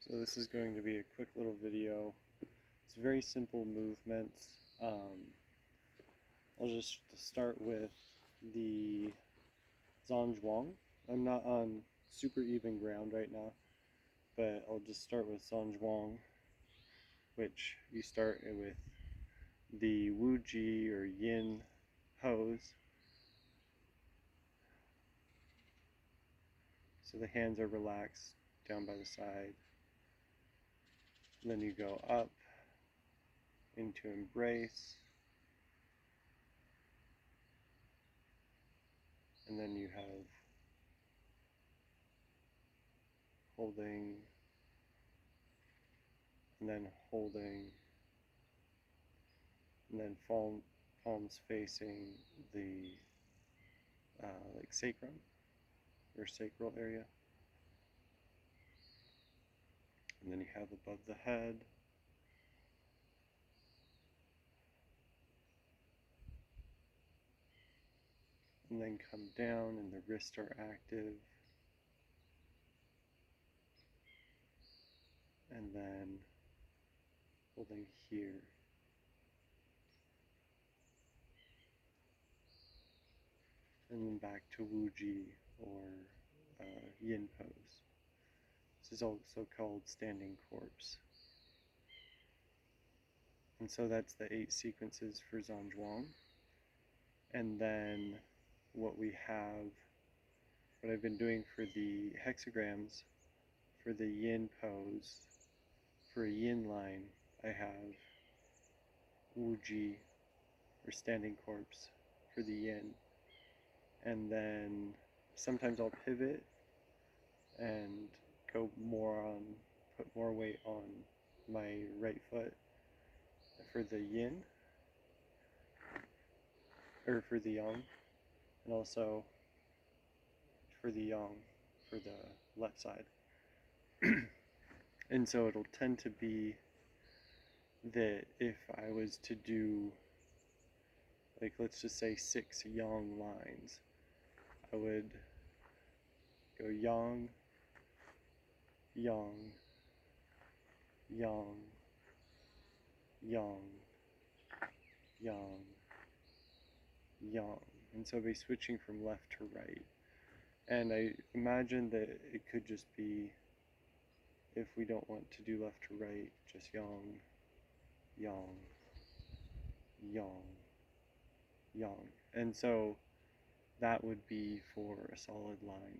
So this is going to be a quick little video. It's very simple movements. I'll just start with the Zhanzhuang. I'm not on super even ground right now, but I'll just start with Zhanzhuang, which you start with the Wuji or Yin pose. So the hands are relaxed down by the side. And then you go up into embrace. And then you have holding, and then holding, and then palms facing the like sacrum or sacral area. And then you have above the head. And then come down and the wrists are active. And then holding here. And then back to Wuji or Yin pose. This is also called standing corpse. And so that's the 8 sequences for Zhanzhuang. And then what I've been doing for the hexagrams, for the Yin pose, for a Yin line, I have Wuji, or standing corpse, for the Yin. And then sometimes I'll pivot and go put more weight on my right foot for the Yin, or for the Yang, and also for the Yang for the left side. And so it'll tend to be that if I was to do, like, let's just say 6 Yang lines, I would go Yang, Yang, Yang, Yang, Yang, Yang. And so I'll be switching from left to right. And I imagine that it could just be, if we don't want to do left to right, just Yang, Yang, Yang, Yang. And so that would be for a solid line.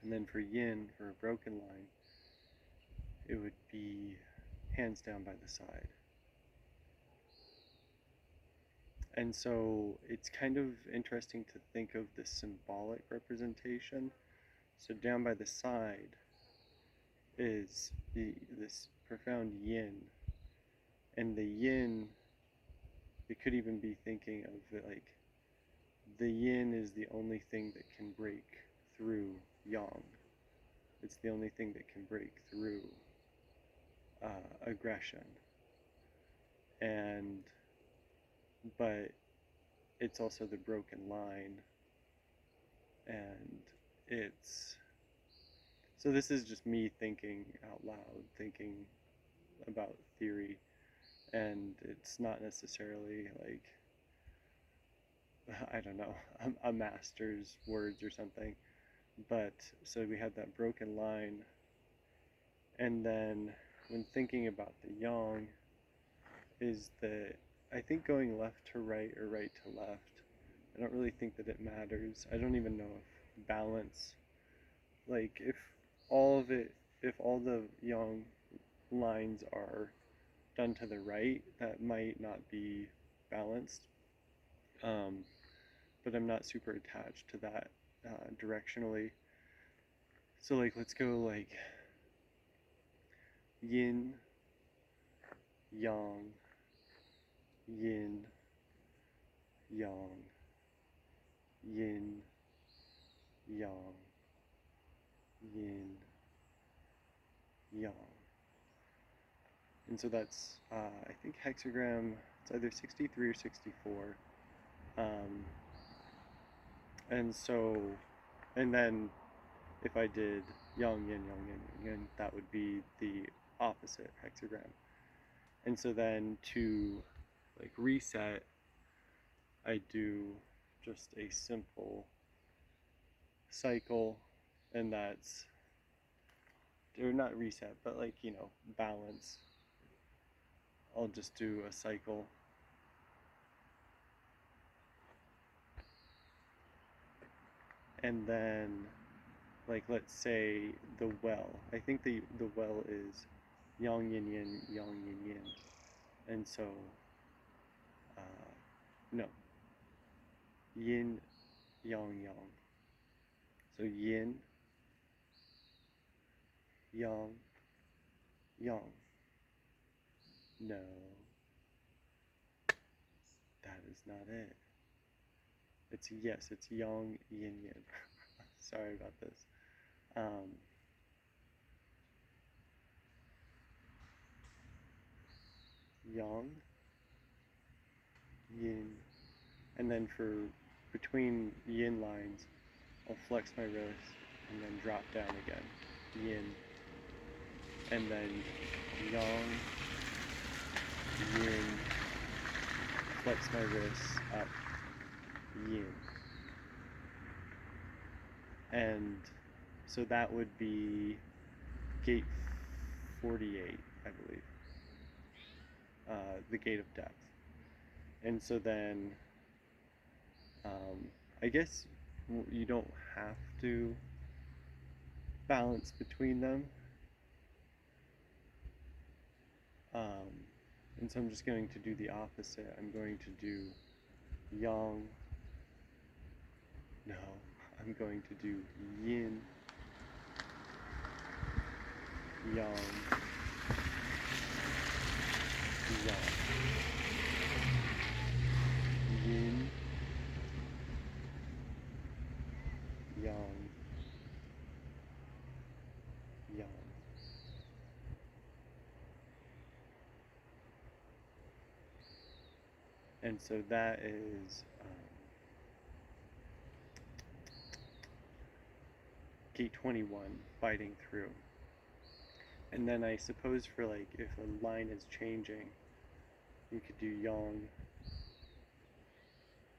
And then for Yin, for a broken line, it would be hands down by the side. And so it's kind of interesting to think of the symbolic representation. So down by the side is this profound Yin. And the Yin, it could even be thinking of it like the Yin is the only thing that can break through Yang. It's the only thing that can break through aggression. But it's also the broken line. And so this is just me thinking out loud, thinking about theory. And it's not necessarily like, I don't know, a master's words or something. But so we have that broken line. And then when thinking about the Yang, is that I think going left to right or right to left, I don't really think that it matters. I don't even know if balance, like if all the Yang lines are done to the right, that might not be balanced. But I'm not super attached to that directionally. So like let's go like Yin, Yang, Yin, Yang, Yin, Yang, Yin, Yang. And so that's, I think hexagram, it's either 63 or 64. And then if I did yang yin yang yin yang yin, that would be the opposite hexagram. And so then to like reset, I do just a simple cycle, and that's, or not reset, but like, you know, balance. I'll just do a cycle. And then, like, let's say the well. I think the well is yang yin yin, yang yin yin. And so, no, yin, yang, yang. So yin, yang, yang. No, that is not it. It's, yes, it's yang, yin, yin. Sorry about this. Yang, yin, and then for between yin lines, I'll flex my wrist and then drop down again. Yin, and then yang, yin, flex my wrists up, yin. And so that would be gate 48, I believe. The gate of depth. And so then, I guess you don't have to balance between them. And so I'm just going to do the opposite. I'm going to do yang. No, I'm going to do yin, yang, yang. Yin, yang, yang. And so that is gate 21, biting through. And then I suppose for like, if a line is changing, you could do yang,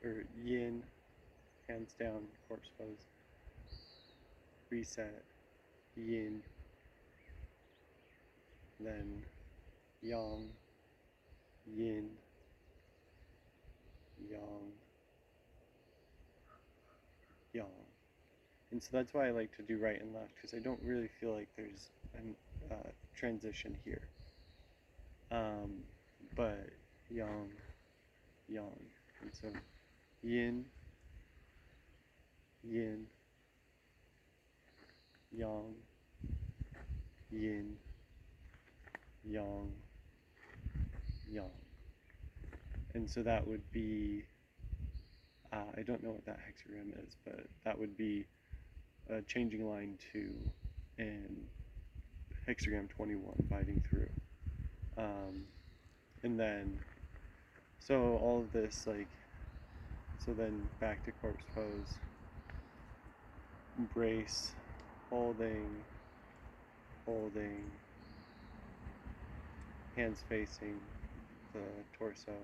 or yin, hands down, corpse pose, reset, yin, then yang, yin, yang, yang. And so that's why I like to do right and left, because I don't really feel like there's a transition here. But yang, yang. And so yin, yin, yang, yin, yang, yang. And so that would be, I don't know what that hexagram is, but that would be changing line 2 and hexagram 21, biting through. And then, so all of this, like, so then back to corpse pose, embrace, holding, holding, hands facing the torso,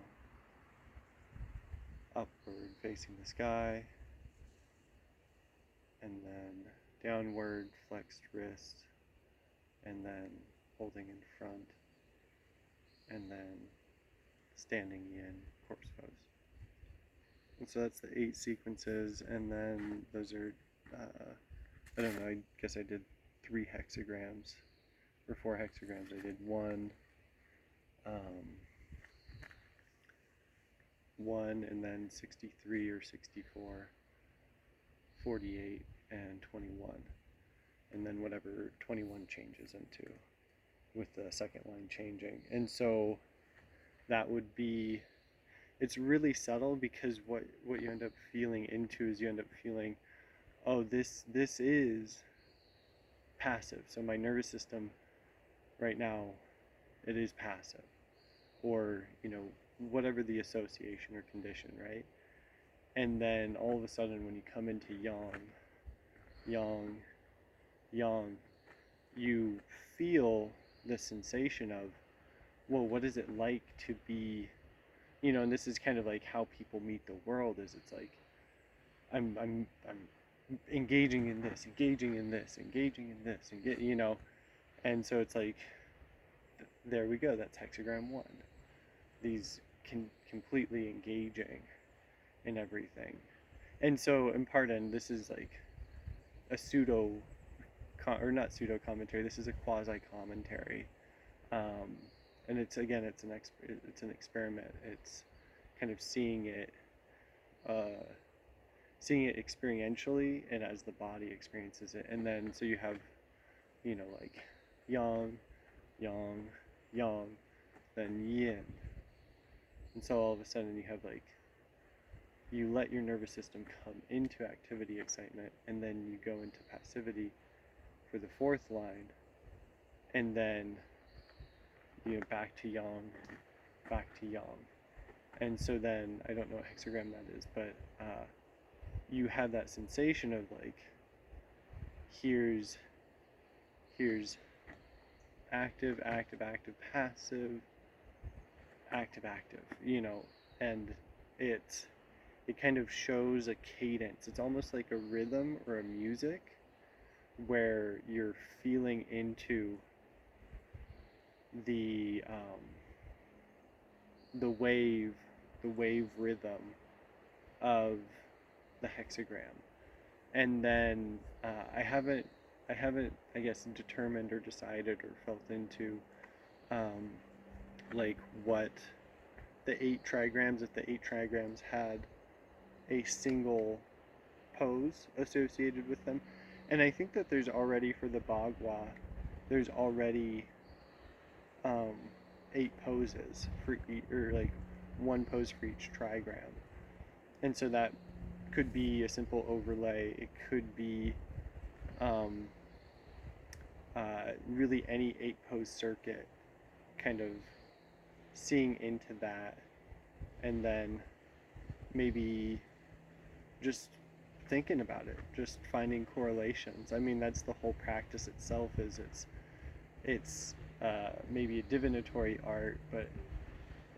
upward facing the sky, and then downward flexed wrist, and then holding in front, and then standing in corpse pose. And so that's the 8 sequences, and then those are, I don't know, I guess I did 3 hexagrams, or 4 hexagrams. I did 1, and then 63 or 64, 48, and 21. And then whatever 21 changes into, with the second line changing. And so that would be, it's really subtle, because what you end up feeling into is you end up feeling, oh, this is passive. So my nervous system right now, it is passive. Or, you know, whatever the association or condition, right? And then all of a sudden when you come into yang, yang, yang, you feel the sensation of, well, what is it like to be, and this is kind of like how people meet the world, is it's like, I'm engaging in this, engaging in this, engaging in this, and and so it's like, there we go, that's hexagram 1. These completely engaging in everything. And so in part, and this is like a pseudo, or not pseudo commentary, this is a quasi commentary. And it's, again, it's an experiment. It's kind of seeing it experientially and as the body experiences it. And then so you have, like yang, yang, yang, then yin. And so all of a sudden you have like, you let your nervous system come into activity, excitement, and then you go into passivity for the 4th line, and then back to yang, back to yang. And so then, I don't know what hexagram that is, but you have that sensation of like, here's active, active, active, passive, active, active, and it kind of shows a cadence. It's almost like a rhythm or a music where you're feeling into the wave rhythm of the hexagram. And then I haven't I guess determined or decided or felt into like what the 8 trigrams, if the 8 trigrams had a single pose associated with them. And I think that there's already, for the Bagua, there's already 8 poses for each, or like 1 pose for each trigram. And so that could be a simple overlay. It could be really any 8 pose circuit, kind of seeing into that, and then maybe just thinking about it, just finding correlations. I mean, that's the whole practice itself. Is it's maybe a divinatory art, but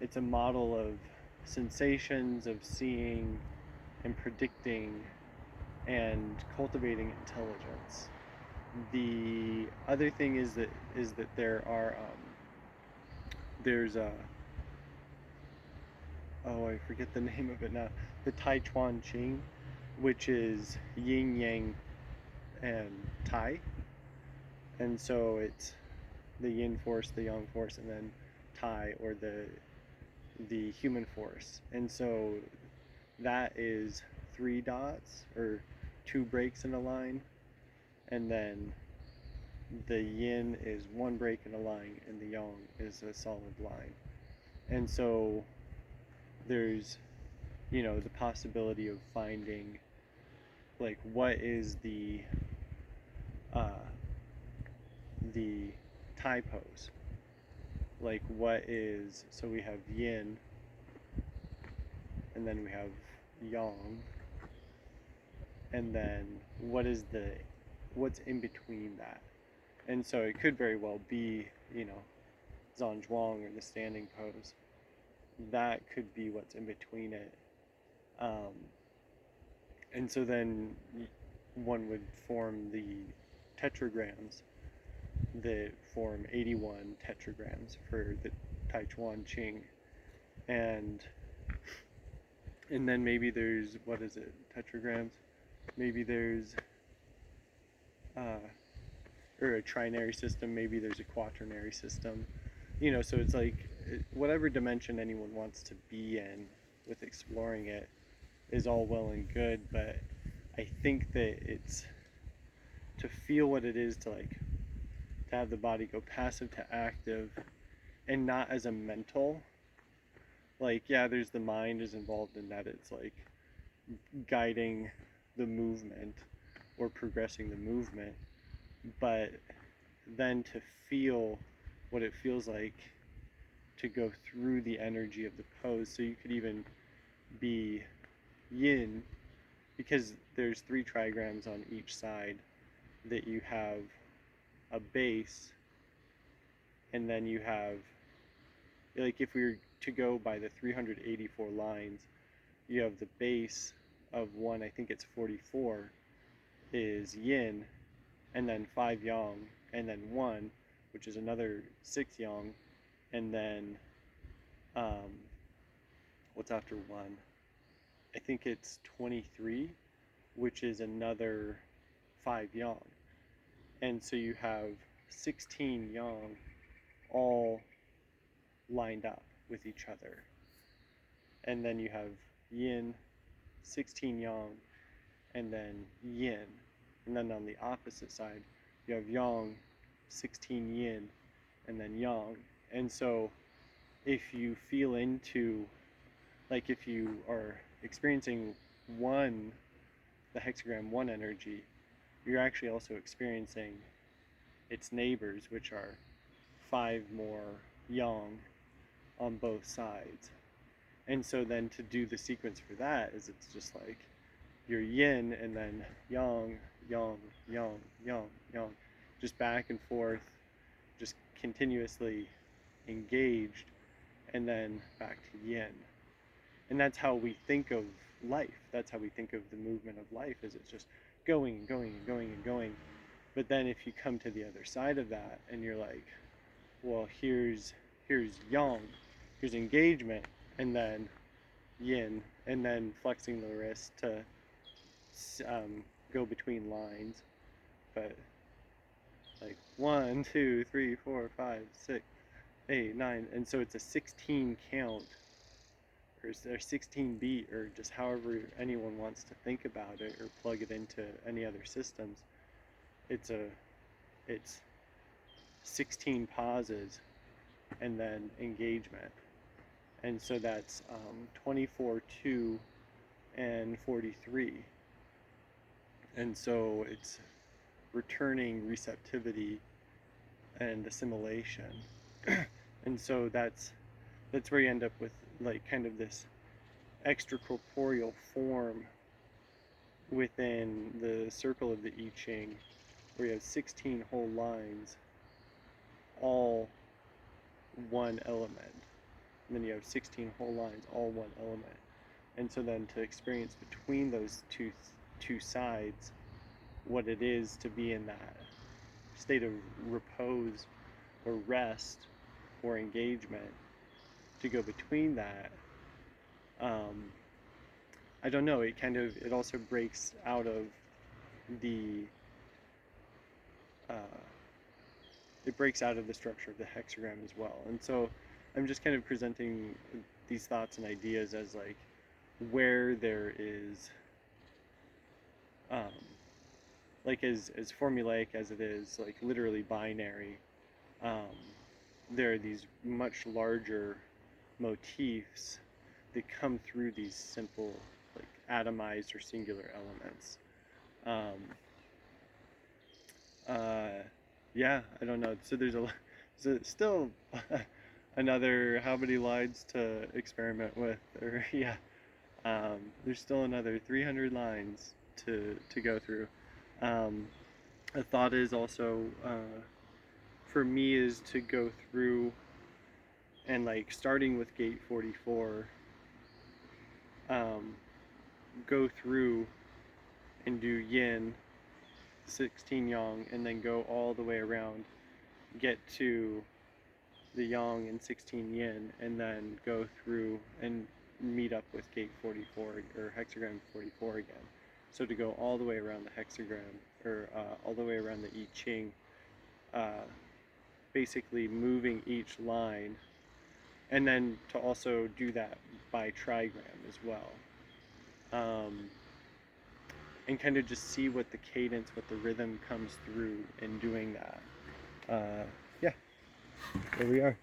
it's a model of sensations, of seeing and predicting and cultivating intelligence. The other thing is that there are there's a I forget the name of it now, the Tai Chuan Qing, which is yin yang and Tai, and so it's the yin force, the yang force, and then Tai, or the human force. And so that is 3 dots, or 2 breaks in a line, and then the yin is 1 break in a line, and the yang is a solid line. And so there's the possibility of finding like what is the Tai pose, like what is, so we have yin, and then we have yang, and then what's in between that. And so it could very well be Zhanzhuang, or the standing pose. That could be what's in between it. And so then one would form the tetragrams that form 81 tetragrams for the Tai Chuan Qing. And then maybe there's, what is it, tetragrams? Maybe there's or a trinary system, maybe there's a quaternary system. So it's like whatever dimension anyone wants to be in with exploring it is all well and good, but I think that it's to feel what it is to have the body go passive to active, and not as a mental, like, yeah, there's the mind is involved in that, it's like guiding the movement or progressing the movement, but then to feel what it feels like to go through the energy of the pose. So you could even be yin, because there's 3 trigrams on each side, that you have a base, and then you have, like, if we were to go by the 384 lines, you have the base of one, I think it's 44, is yin, and then 5 yang, and then 1, which is another 6 yang, and then um, what's after 1? I think it's 23, which is another 5 yang. And so you have 16 yang all lined up with each other. And then you have yin, 16 yang, and then yin. And then on the opposite side, you have yang, 16 yin, and then yang. And so if you feel into, like if you are experiencing one, the hexagram 1 energy, you're actually also experiencing its neighbors, which are 5 more yang on both sides. And so then to do the sequence for that is it's just like your yin and then yang, yang, yang, yang, yang, just back and forth, just continuously engaged, and then back to yin. And that's how we think of life. That's how we think of the movement of life, is it's just going and going and going and going. But then if you come to the other side of that and you're like, well, here's yang, here's engagement, and then yin, and then flexing the wrist to go between lines. But like 1, 2, 3, 4, 5, 6, 8, 9, and so it's a 16 count, or 16 beat, or just however anyone wants to think about it or plug it into any other systems. It's 16 pauses and then engagement. And so that's 24, 2, and 43. And so it's returning receptivity and assimilation. And so that's where you end up with like kind of this extracorporeal form within the circle of the I Ching, where you have 16 whole lines, all one element. And then you have 16 whole lines, all one element. And so then to experience between those two sides what it is to be in that state of repose or rest or engagement, to go between that, I don't know, it also breaks out of the structure of the hexagram as well. And so I'm just kind of presenting these thoughts and ideas as like where there is like as formulaic as it is, like literally binary, there are these much larger motifs that come through these simple, like atomized or singular elements. Yeah, I don't know. So there's still another how many lines to experiment with, or yeah, there's still another 300 lines to go through. A thought is also for me is to go through and like starting with gate 44, go through and do yin, 16 yang, and then go all the way around, get to the yang and 16 yin, and then go through and meet up with gate 44 or hexagram 44 again. So to go all the way around the hexagram, or all the way around the I Ching, basically moving each line, and then to also do that by trigram as well. And kind of just see what the cadence, what the rhythm comes through in doing that. Yeah, there we are.